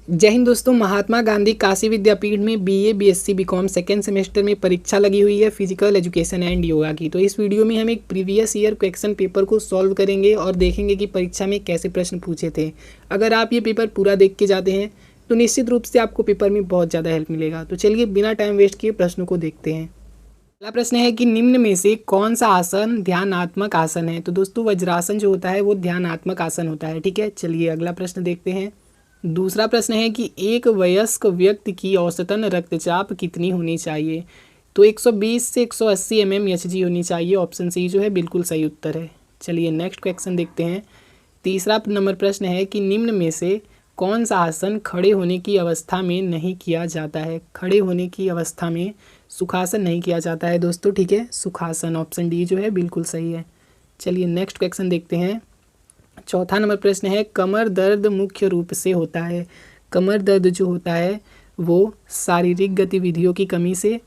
जय हिंद दोस्तों। महात्मा गांधी काशी विद्यापीठ में BA, BSc, BCom second semester में परीक्षा लगी हुई है फिजिकल एजुकेशन एंड योगा की। तो इस वीडियो में हम एक प्रीवियस ईयर क्वेश्चन पेपर को सॉल्व करेंगे और देखेंगे कि परीक्षा में कैसे प्रश्न पूछे थे। अगर आप ये पेपर पूरा देख के जाते हैं तो निश्चित रूप से आपको पेपर में बहुत ज़्यादा हेल्प मिलेगा। तो चलिए बिना टाइम वेस्ट किए प्रश्नों को देखते हैं। पहला प्रश्न है कि निम्न में से कौन सा आसन ध्यानात्मक आसन है। तो दोस्तों वज्रासन जो होता है वो ध्यानात्मक आसन होता है। ठीक है, चलिए अगला प्रश्न देखते हैं। दूसरा प्रश्न है कि एक वयस्क व्यक्ति की औसतन रक्तचाप कितनी होनी चाहिए। तो 120 से 180 mmHg होनी चाहिए। ऑप्शन सी जो है बिल्कुल सही उत्तर है। चलिए नेक्स्ट क्वेश्चन देखते हैं। तीसरा नंबर प्रश्न है कि निम्न में से कौन सा आसन खड़े होने की अवस्था में नहीं किया जाता है। खड़े होने की अवस्था में सुखासन नहीं किया जाता है दोस्तों। ठीक है, सुखासन ऑप्शन डी जो है बिल्कुल सही है। चलिए नेक्स्ट क्वेश्चन देखते हैं। चौथा नंबर प्रश्न है कमर दर्द मुख्य रूप से होता है। कमर दर्द जो होता है वो शारीरिक गतिविधियों की कमी से,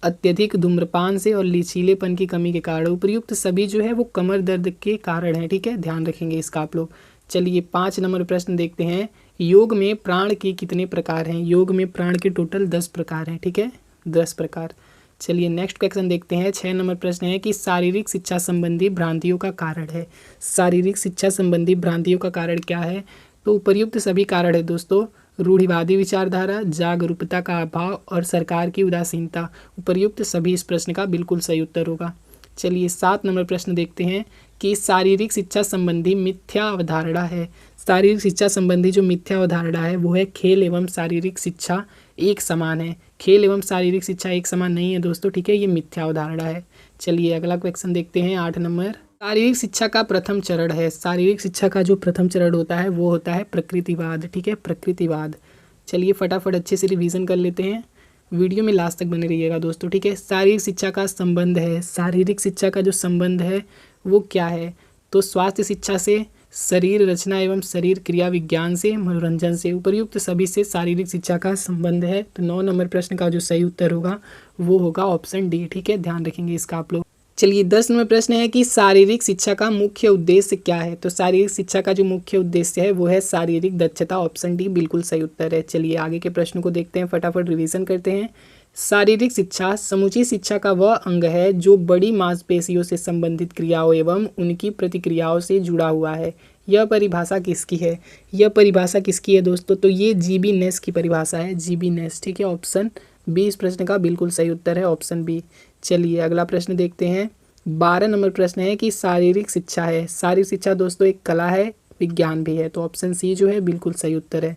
अत्यधिक धूम्रपान से और लचीलेपन की कमी के कारण। उपर्युक्त सभी जो है वो कमर दर्द के कारण है। ठीक है, ध्यान रखेंगे इसका आप लोग। चलिए 5 नंबर प्रश्न देखते हैं। योग में प्राण के कितने प्रकार हैं। योग में प्राण के टोटल 10 प्रकार हैं। ठीक है, 10 प्रकार। चलिए नेक्स्ट क्वेश्चन देखते हैं। 6 नंबर प्रश्न है कि शारीरिक शिक्षा संबंधी भ्रांतियों का कारण है। शारीरिक शिक्षा संबंधी भ्रांतियों का कारण क्या है। तो उपर्युक्त सभी कारण है दोस्तों। रूढ़िवादी विचारधारा, जागरूकता का अभाव और सरकार की उदासीनता। उपर्युक्त सभी इस प्रश्न का बिल्कुल सही उत्तर होगा। चलिए 7 नंबर प्रश्न देखते हैं कि शारीरिक शिक्षा संबंधी मिथ्या अवधारणा है। शारीरिक शिक्षा संबंधी जो मिथ्या अवधारणा है वो है खेल एवं शारीरिक शिक्षा एक समान है। खेल एवं शारीरिक शिक्षा एक समान नहीं है दोस्तों। ठीक है, ये मिथ्या अवधारणा है। चलिए अगला क्वेश्चन देखते हैं। 8 नंबर, शारीरिक शिक्षा का प्रथम चरण है। शारीरिक शिक्षा का जो प्रथम चरण होता है वो होता है प्रकृतिवाद। ठीक है, प्रकृतिवाद। चलिए फटाफट अच्छे से रिवीजन कर लेते हैं। वीडियो में लास्ट तक बने रहिएगा दोस्तों। ठीक है, शारीरिक शिक्षा का संबंध है। शारीरिक शिक्षा का जो संबंध है वो क्या है। तो स्वास्थ्य शिक्षा से, शरीर रचना एवं शरीर क्रिया विज्ञान से, मनोरंजन से। उपर्युक्त सभी से शारीरिक शिक्षा का संबंध है। तो 9 नंबर प्रश्न का जो सही उत्तर होगा वो होगा ऑप्शन डी। ठीक है, ध्यान रखेंगे इसका आप लोग। चलिए 10 नंबर प्रश्न है कि शारीरिक शिक्षा का मुख्य उद्देश्य क्या है। तो शारीरिक शिक्षा का जो मुख्य उद्देश्य है वो है शारीरिक दक्षता। ऑप्शन डी बिल्कुल सही उत्तर है। चलिए आगे के प्रश्न को देखते हैं, फटाफट रिवीजन करते हैं। शारीरिक शिक्षा समुची शिक्षा का वह अंग है जो बड़ी मांसपेशियों से संबंधित क्रियाओं एवं उनकी प्रतिक्रियाओं से जुड़ा हुआ है। यह परिभाषा किसकी है। यह परिभाषा किसकी है दोस्तों। तो ये जीबी नेस की परिभाषा है। जीबी नेस। ठीक है, ऑप्शन बी इस प्रश्न का बिल्कुल सही उत्तर है। Option B. चलिए अगला प्रश्न देखते हैं। 12 नंबर प्रश्न है कि शारीरिक शिक्षा है। शारीरिक शिक्षा दोस्तों एक कला है, विज्ञान भी है। तो ऑप्शन सी जो है बिल्कुल सही उत्तर है।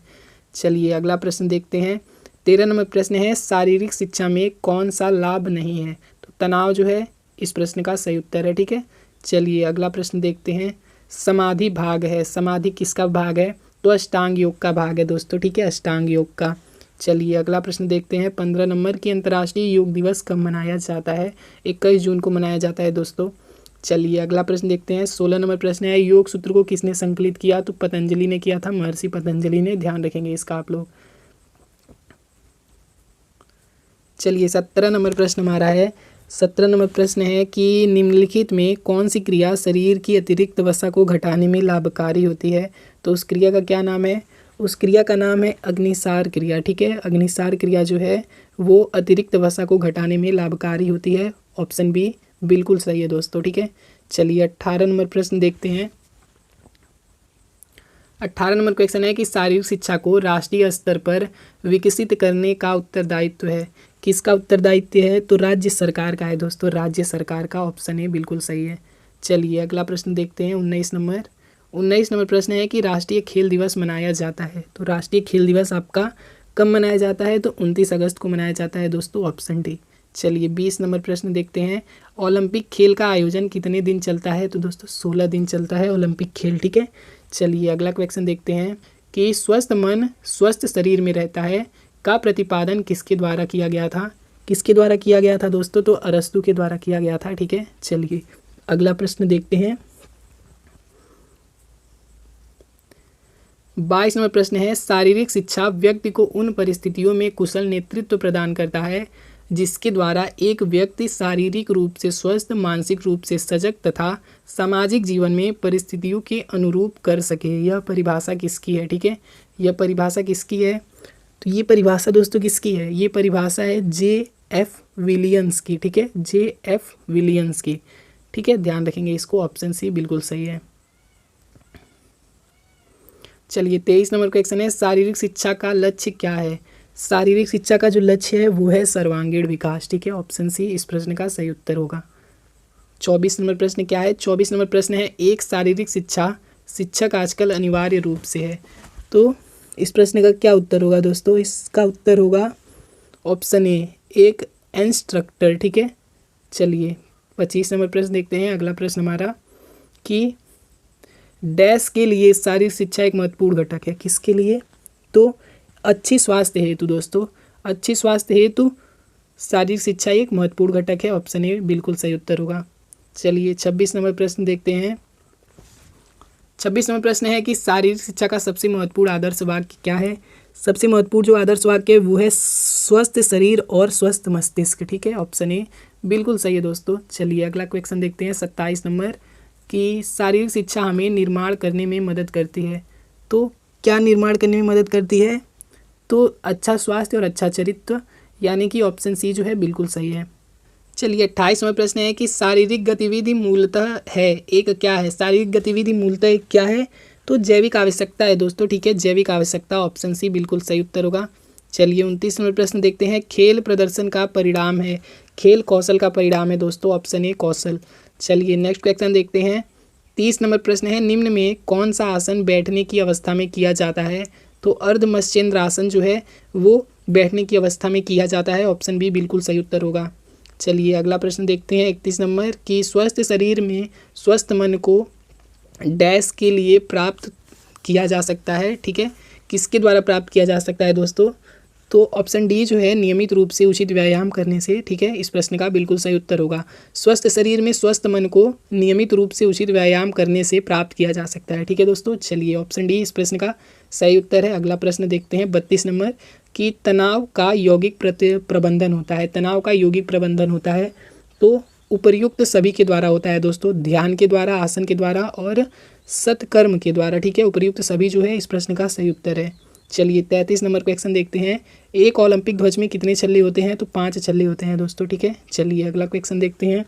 चलिए अगला प्रश्न देखते हैं। 13 नंबर प्रश्न है शारीरिक शिक्षा में कौन सा लाभ नहीं है। तो तनाव जो है इस प्रश्न का सही उत्तर है। ठीक है, चलिए अगला प्रश्न देखते हैं। समाधि भाग है। समाधि किसका भाग है। तो अष्टांग योग का भाग है दोस्तों। ठीक है, अष्टांग योग का। चलिए अगला प्रश्न देखते हैं। 15 नंबर की अंतर्राष्ट्रीय योग दिवस कब मनाया जाता है। 21 जून को मनाया जाता है दोस्तों। चलिए अगला प्रश्न देखते हैं। 16 नंबर प्रश्न है योग सूत्र को किसने संकलित किया। तो पतंजलि ने किया था, महर्षि पतंजलि ने। ध्यान रखेंगे इसका आप लोग। चलिए 17 नंबर प्रश्न हमारा है। 17 नंबर प्रश्न है कि निम्नलिखित में कौन सी क्रिया शरीर की अतिरिक्त वसा को घटाने में लाभकारी होती है। तो उस क्रिया का क्या नाम है। उस क्रिया का नाम है अग्निसार क्रिया। ठीक है, अग्निसार क्रिया जो है वो अतिरिक्त वसा को घटाने में लाभकारी होती है। ऑप्शन बी बिल्कुल सही है दोस्तों। ठीक है, चलिए 18 नंबर प्रश्न देखते हैं। 18 नंबर क्वेश्चन है कि शारीरिक शिक्षा को राष्ट्रीय स्तर पर विकसित करने का उत्तरदायित्व है। किसका उत्तरदायित्व है। तो राज्य सरकार का है दोस्तों। राज्य सरकार का ऑप्शन है बिल्कुल सही है। चलिए अगला प्रश्न देखते हैं। 19 नंबर प्रश्न है कि राष्ट्रीय खेल दिवस मनाया जाता है। तो राष्ट्रीय खेल दिवस आपका कब मनाया जाता है। तो 29 अगस्त को मनाया जाता है दोस्तों। Option D. चलिए 20 नंबर प्रश्न देखते हैं। ओलंपिक खेल का आयोजन कितने दिन चलता है। तो दोस्तों 16 दिन चलता है ओलंपिक खेल। ठीक है, चलिए अगला क्वेश्चन देखते हैं कि स्वस्थ मन स्वस्थ शरीर में रहता है का प्रतिपादन किसके द्वारा किया गया था। किसके द्वारा किया गया था दोस्तों। तो अरस्तु के द्वारा किया गया था। ठीक है, चलिए अगला प्रश्न देखते हैं। 22 नंबर प्रश्न है शारीरिक शिक्षा व्यक्ति को उन परिस्थितियों में कुशल नेतृत्व प्रदान करता है जिसके द्वारा एक व्यक्ति शारीरिक रूप से स्वस्थ, मानसिक रूप से सजग तथा सामाजिक जीवन में परिस्थितियों के अनुरूप कर सके। यह परिभाषा किसकी है। ठीक है, यह परिभाषा किसकी है? तो ये परिभाषा दोस्तों किसकी है? ये परिभाषा है J.F. विलियम्स की, ठीक है, J.F. विलियम्स की, ठीक है, ध्यान रखेंगे इसको। ऑप्शन सी बिल्कुल सही है। चलिए 23 नंबर क्वेश्चन है, शारीरिक शिक्षा का लक्ष्य क्या है? शारीरिक शिक्षा का जो लक्ष्य है वो है सर्वांगीण विकास, ठीक है, ऑप्शन सी इस प्रश्न का सही उत्तर होगा। 24 नंबर प्रश्न क्या है? 24 नंबर प्रश्न है, एक शारीरिक शिक्षक आजकल अनिवार्य रूप से है। तो इस प्रश्न का क्या उत्तर होगा दोस्तों? इसका उत्तर होगा ऑप्शन ए, एक इंस्ट्रक्टर, ठीक है। चलिए 25 नंबर प्रश्न देखते हैं। अगला प्रश्न हमारा कि डैश के लिए शारीरिक शिक्षा एक महत्वपूर्ण घटक है। किसके लिए? तो अच्छी स्वास्थ्य हेतु दोस्तों, अच्छी स्वास्थ्य हेतु शारीरिक शिक्षा एक महत्वपूर्ण घटक है। ऑप्शन ए बिल्कुल सही उत्तर होगा। चलिए 26 नंबर प्रश्न देखते हैं। 26 नंबर प्रश्न है कि शारीरिक शिक्षा का सबसे महत्वपूर्ण आदर्श वाक्य क्या है? सबसे महत्वपूर्ण जो आदर्श वाक्य है वो है स्वस्थ शरीर और स्वस्थ मस्तिष्क, ठीक है, ऑप्शन ए बिल्कुल सही है दोस्तों। चलिए अगला क्वेश्चन देखते हैं 27 नंबर कि शारीरिक शिक्षा हमें निर्माण करने में मदद करती है। तो क्या निर्माण करने में मदद करती है? तो अच्छा स्वास्थ्य और अच्छा चरित्र, यानी कि ऑप्शन सी जो है बिल्कुल सही है। चलिए 28 नंबर प्रश्न है कि शारीरिक गतिविधि मूलतः है एक क्या है? शारीरिक गतिविधि मूलतः एक क्या है? तो जैविक आवश्यकता है दोस्तों, ठीक है, जैविक आवश्यकता, ऑप्शन सी बिल्कुल सही उत्तर होगा। चलिए 29 नंबर प्रश्न देखते हैं, खेल प्रदर्शन का परिणाम है, खेल कौशल का परिणाम है दोस्तों, ऑप्शन ए कौशल। चलिए नेक्स्ट क्वेश्चन देखते हैं। 30 नंबर प्रश्न है, निम्न में कौन सा आसन बैठने की अवस्था में किया जाता है? तो अर्धमत्स्येंद्र आसन जो है वो बैठने की अवस्था में किया जाता है, ऑप्शन बी बिल्कुल सही उत्तर होगा। चलिए अगला प्रश्न देखते हैं 31 नंबर कि स्वस्थ शरीर में स्वस्थ मन को डैश के लिए प्राप्त किया जा सकता है, ठीक है, किसके द्वारा प्राप्त किया जा सकता है दोस्तों? तो ऑप्शन डी जो है नियमित रूप से उचित व्यायाम करने से, ठीक है, इस प्रश्न का बिल्कुल सही उत्तर होगा। स्वस्थ शरीर में स्वस्थ मन को नियमित रूप से उचित व्यायाम करने से प्राप्त किया जा सकता है, ठीक है दोस्तों। चलिए ऑप्शन डी इस प्रश्न का सही उत्तर है। अगला प्रश्न देखते हैं 32 नंबर कि तनाव का यौगिक प्रबंधन होता है, तनाव का यौगिक प्रबंधन होता है तो उपर्युक्त सभी के द्वारा होता है दोस्तों, ध्यान के द्वारा, आसन के द्वारा और सत्कर्म के द्वारा, ठीक है, उपर्युक्त सभी जो है इस प्रश्न का सही उत्तर है। चलिए 33 नंबर क्वेश्चन देखते हैं, एक ओलंपिक ध्वज में कितने छल्ले होते हैं? तो 5 छल्ले होते हैं दोस्तों, ठीक है। चलिए अगला क्वेश्चन देखते हैं।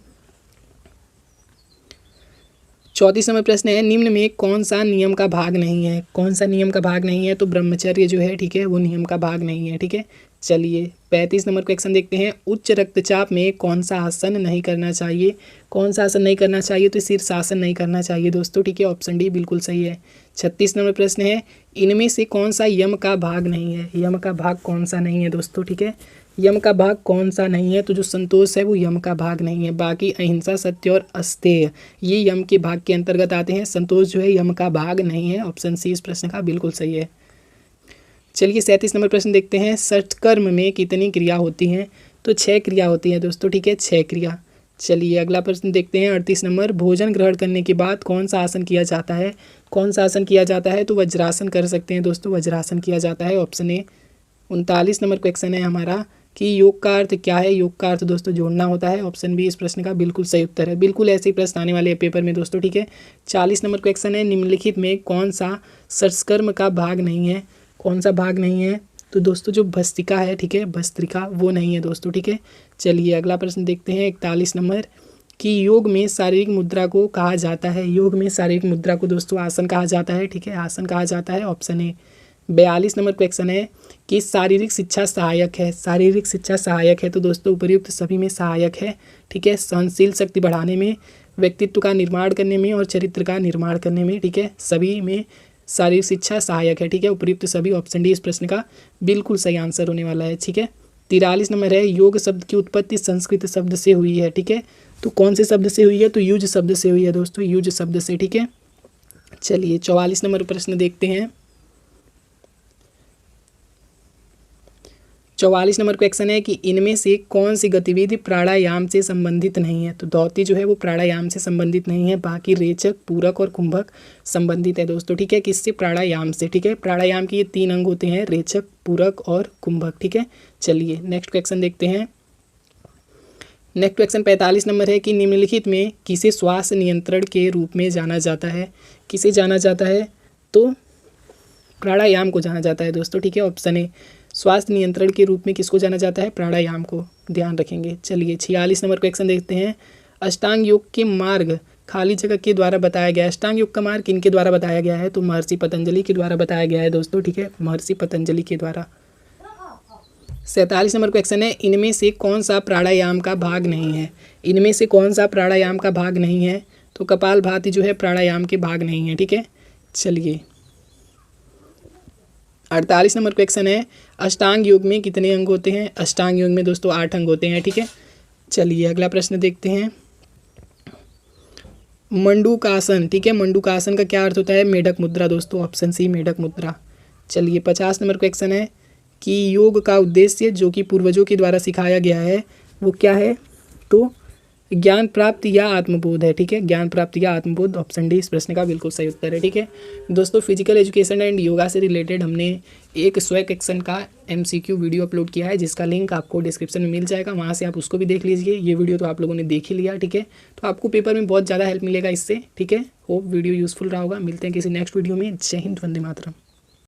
34 नंबर प्रश्न है, निम्न में कौन सा नियम का भाग नहीं है? कौन सा नियम का भाग नहीं है? तो ब्रह्मचर्य जो है, ठीक है, वो नियम का भाग नहीं है, ठीक है। चलिए 35 नंबर क्वेश्चन देखते हैं, उच्च रक्तचाप में कौन सा आसन नहीं करना चाहिए? कौन सा आसन नहीं करना चाहिए? तो शीर्षासन नहीं करना चाहिए दोस्तों, ठीक है, ऑप्शन डी बिल्कुल सही है। 36 नंबर प्रश्न है, इनमें से कौन सा यम का भाग नहीं है? यम का भाग कौन सा नहीं है दोस्तों, ठीक है, यम का भाग कौन सा नहीं है? तो जो संतोष है वो यम का भाग नहीं है, बाकी अहिंसा, सत्य और अस्तेय ये यम के भाग के अंतर्गत आते हैं। संतोष जो है यम का भाग नहीं है, ऑप्शन सी इस प्रश्न का बिल्कुल सही है। चलिए 37 नंबर प्रश्न देखते हैं, सत्कर्म में कितनी क्रिया होती हैं? तो 6 क्रिया होती हैं दोस्तों, ठीक है, 6 क्रिया। चलिए अगला प्रश्न देखते हैं 38 नंबर, भोजन ग्रहण करने के बाद कौन सा आसन किया जाता है? कौन सा आसन किया जाता है? तो वज्रासन कर सकते हैं दोस्तों, वज्रासन किया जाता है, ऑप्शन ए। 39 नंबर क्वेश्चन है हमारा कि योग का अर्थ क्या है? योग का अर्थ दोस्तों जोड़ना होता है, ऑप्शन बी इस प्रश्न का बिल्कुल सही उत्तर है। बिल्कुल ऐसे ही प्रश्न आने वाले हैं पेपर में दोस्तों, ठीक है। 40 नंबर क्वेश्चन है, निम्नलिखित में कौन सा सत्कर्म का भाग नहीं है? कौन सा भाग नहीं है? तो दोस्तों जो भस्त्रिका है, ठीक है, भस्त्रिका वो नहीं है दोस्तों, ठीक है। चलिए अगला प्रश्न देखते हैं 41 नंबर कि योग में शारीरिक मुद्रा को कहा जाता है? योग में शारीरिक मुद्रा को दोस्तों आसन कहा जाता है, ठीक है, आसन कहा जाता है, ऑप्शन ए। 42 नंबर क्वेश्चन है कि शारीरिक शिक्षा सहायक है? शारीरिक शिक्षा सहायक है तो दोस्तों उपर्युक्त सभी में सहायक है, ठीक है, सहनशील शक्ति बढ़ाने में, व्यक्तित्व का निर्माण करने में और चरित्र का निर्माण करने में, ठीक है, सभी में शारीरिक शिक्षा सहायक है, ठीक है, उपर्युक्त सभी, ऑप्शन डी इस प्रश्न का बिल्कुल सही आंसर होने वाला है, ठीक है। 43 नंबर है, योग शब्द की उत्पत्ति संस्कृत शब्द से हुई है, ठीक है, तो कौन से शब्द से हुई है? तो युज शब्द से हुई है दोस्तों, युज शब्द से, ठीक है। चलिए 44 नंबर प्रश्न देखते हैं। 44 नंबर क्वेश्चन है कि इनमें से कौन सी गतिविधि प्राणायाम से संबंधित नहीं है? तो धौती जो है वो प्राणायाम से संबंधित नहीं है, बाकी रेचक, पूरक और कुंभक संबंधित है दोस्तों, ठीक है, किससे? प्राणायाम से, ठीक है। प्राणायाम के ये 3 अंग होते हैं, रेचक, पूरक और कुंभक, ठीक है। चलिए नेक्स्ट क्वेश्चन देखते हैं। नेक्स्ट क्वेश्चन 45 नंबर है कि निम्नलिखित में किसे श्वास नियंत्रण के रूप में जाना जाता है? किसे जाना जाता है? तो प्राणायाम को जाना जाता है दोस्तों, ठीक है। ऑप्शन ए स्वास्थ्य नियंत्रण के रूप में किसको जाना जाता है, प्राणायाम को, ध्यान रखेंगे। चलिए 46 नंबर क्वेश्चन देखते हैं। अष्टांग योग के मार्ग खाली जगह के द्वारा बताया गया है। अष्टांग योग का मार्ग किनके द्वारा बताया गया है, तो महर्षि पतंजलि के द्वारा बताया गया है दोस्तों, ठीक है, महर्षि पतंजलि के द्वारा। 47 नंबर क्वेश्चन है, इनमें से कौन सा प्राणायाम का भाग नहीं है। इनमें से कौन सा प्राणायाम का भाग नहीं है, तो कपालभाति जो है प्राणायाम के भाग नहीं है, ठीक है। चलिए 48 नंबर क्वेश्चन है, अष्टांग योग में कितने अंग होते हैं। अष्टांग योग में दोस्तों 8 अंग होते हैं, ठीक है। चलिए अगला प्रश्न देखते हैं। मंडूकासन, ठीक है, मंडूकासन का क्या अर्थ होता है, मेढक मुद्रा दोस्तों, ऑप्शन सी मेढक मुद्रा। चलिए 50 नंबर क्वेश्चन है कि योग का उद्देश्य जो कि पूर्वजों के द्वारा सिखाया गया है वो क्या है, तो ज्ञान प्राप्ति या आत्मबोध है, ठीक है, ज्ञान प्राप्ति या आत्मबोध, ऑप्शन डी इस प्रश्न का बिल्कुल सही उत्तर है, ठीक है। दोस्तों फिजिकल एजुकेशन एंड योगा से रिलेटेड हमने एक स्वैक एक्शन का MCQ वीडियो अपलोड किया है, जिसका लिंक आपको डिस्क्रिप्शन में मिल जाएगा, वहाँ से आप उसको भी देख लीजिए। ये वीडियो तो आप लोगों ने देख ही लिया, ठीक है, तो आपको पेपर में बहुत ज़्यादा हेल्प मिलेगा इससे, ठीक है। होप वीडियो यूजफुल रहा होगा। मिलते हैं किसी नेक्स्ट वीडियो में। जय हिंद, वंदे मातरम।